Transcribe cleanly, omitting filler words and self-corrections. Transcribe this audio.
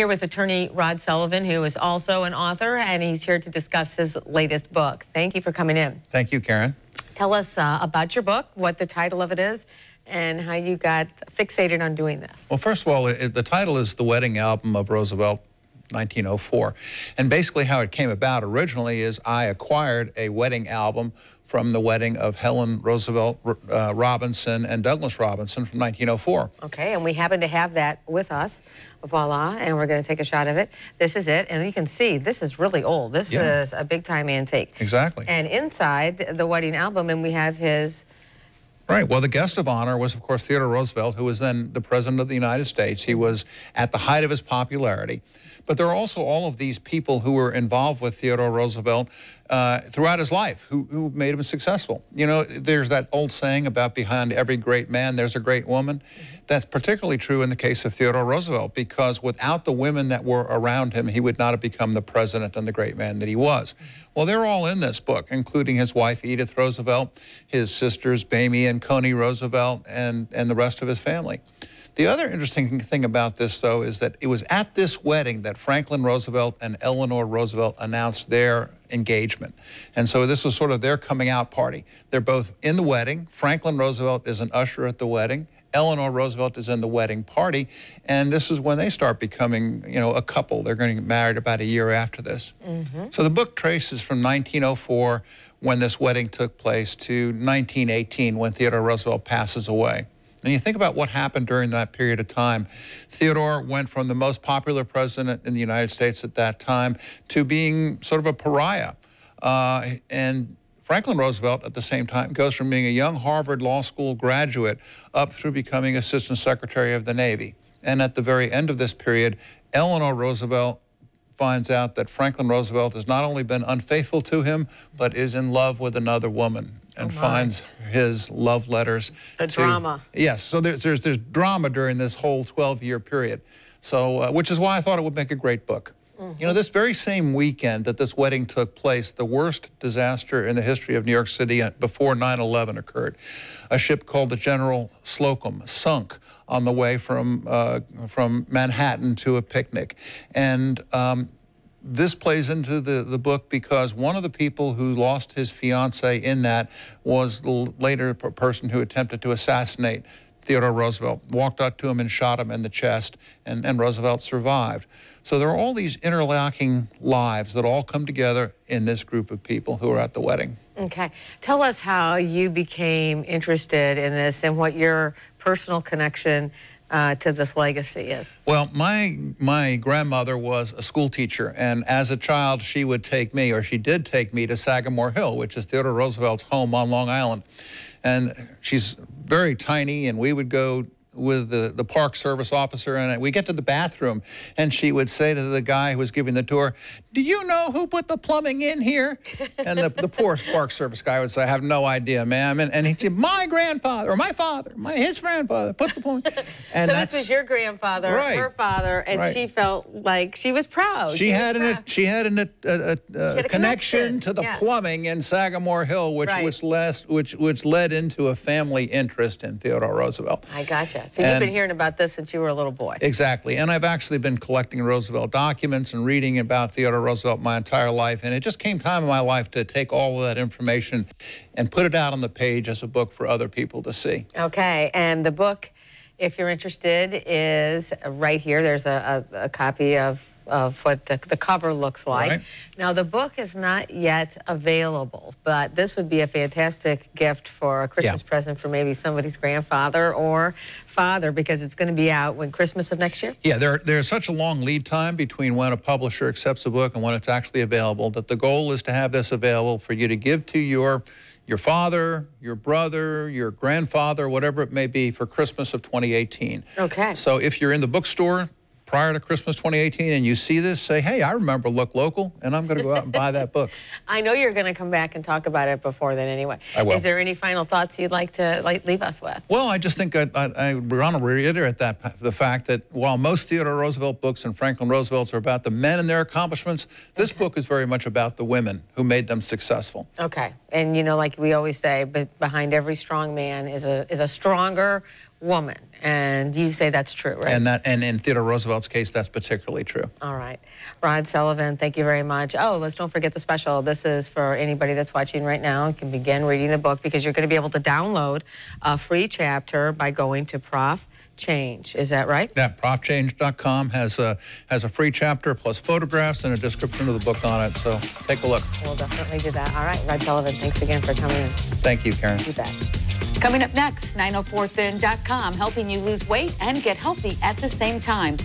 Here with attorney Rod Sullivan, who is also an author, and he's here to discuss his latest book. Thank you for coming in. Thank you, Karen. Tell us about your book, what the title of it is, and how you got fixated on doing this. Well, first of all, the title is The Wedding Album of Roosevelt, 1904. And basically how it came about originally is I acquired a wedding album from the wedding of Helen Roosevelt Robinson and Douglas Robinson from 1904. Okay, and we happen to have that with us. Voila, and we're going to take a shot of it. This is it, and you can see this is really old. This is a big-time antique. Exactly. And inside the wedding album, and we have his... Right. Well, the guest of honor was, of course, Theodore Roosevelt, who was then the President of the United States. He was at the height of his popularity. But there are also all of these people who were involved with Theodore Roosevelt throughout his life who made him successful. You know, there's that old saying about behind every great man, there's a great woman. That's particularly true in the case of Theodore Roosevelt, because without the women that were around him, he would not have become the president and the great man that he was. Well, they're all in this book, including his wife, Edith Roosevelt, his sisters, Mamie and Coney Roosevelt, and the rest of his family. The other interesting thing about this, though, is that it was at this wedding that Franklin Roosevelt and Eleanor Roosevelt announced their engagement. And so this was sort of their coming out party. They're both in the wedding. Franklin Roosevelt is an usher at the wedding. Eleanor Roosevelt is in the wedding party. And this is when they start becoming, you know, a couple. They're going to get married about a year after this. So the book traces from 1904, when this wedding took place, to 1918, when Theodore Roosevelt passes away. And you think about what happened during that period of time. Theodore went from the most popular president in the United States at that time to being sort of a pariah. And Franklin Roosevelt, at the same time, goes from being a young Harvard Law School graduate up through becoming Assistant Secretary of the Navy. And at the very end of this period, Eleanor Roosevelt finds out that Franklin Roosevelt has not only been unfaithful to him, but is in love with another woman, and finds his love letters. The drama. Yes, so there's drama during this whole 12-year period. So, which is why I thought it would make a great book. You know, this very same weekend that this wedding took place, the worst disaster in the history of New York City before 9/11 occurred. A ship called the General Slocum sunk on the way from Manhattan to a picnic. And this plays into the book because one of the people who lost his fiancée in that was the later person who attempted to assassinate Theodore Roosevelt, walked up to him and shot him in the chest, and Roosevelt survived. So there are all these interlocking lives that all come together in this group of people who are at the wedding. Okay. Tell us how you became interested in this and what your personal connection to this legacy is. Well, my grandmother was a school teacher, and as a child, she would take me, or she did take me, to Sagamore Hill, which is Theodore Roosevelt's home on Long Island. And she's very tiny, and we would go with the Park Service officer, and we get to the bathroom, and she would say to the guy who was giving the tour, "Do you know who put the plumbing in here?" And the poor Park Service guy would say, "I have no idea, ma'am." And he'd say, "My grandfather, or my father, his grandfather put the plumbing." And so this was your grandfather, her father, and she felt like she was proud. She had a connection to the plumbing in Sagamore Hill, which led into a family interest in Theodore Roosevelt. I gotcha. So you've been hearing about this since you were a little boy. Exactly. And I've actually been collecting Roosevelt documents and reading about Theodore Roosevelt my entire life. And it just came time in my life to take all of that information and put it out on the page as a book for other people to see. Okay. And the book, if you're interested, is right here. There's a copy of what the cover looks like. Right. Now, the book is not yet available, but this would be a fantastic gift for a Christmas present for maybe somebody's grandfather or father, because it's going to be out when Christmas of next year? Yeah, there's such a long lead time between when a publisher accepts a book and when it's actually available that the goal is to have this available for you to give to your father, your brother, your grandfather, whatever it may be, for Christmas of 2018. Okay. So if you're in the bookstore prior to Christmas 2018 and you see this, say, "Hey, I remember Look Local," and I'm going to go out and buy that book. I know you're going to come back and talk about it before then anyway. I will. Is there any final thoughts you'd like to leave us with? Well, I just think I want to reiterate the fact that while most Theodore Roosevelt books and Franklin Roosevelt's are about the men and their accomplishments, this book is very much about the women who made them successful. Okay. And, you know, like we always say, but behind every strong man is a stronger woman. And you say that's true, right? And in Theodore Roosevelt's case, that's particularly true. All right. Rod Sullivan, thank you very much. Oh, don't forget the special. This is for anybody that's watching right now. You can begin reading the book because you're going to be able to download a free chapter by going to Prof Change. Is that right? Yeah, profchange.com has a free chapter plus photographs and a description of the book on it. So take a look. We'll definitely do that. All right, Rod Sullivan, thanks again for coming in. Thank you, Karen. You bet. Coming up next, 904thin.com, helping you lose weight and get healthy at the same time.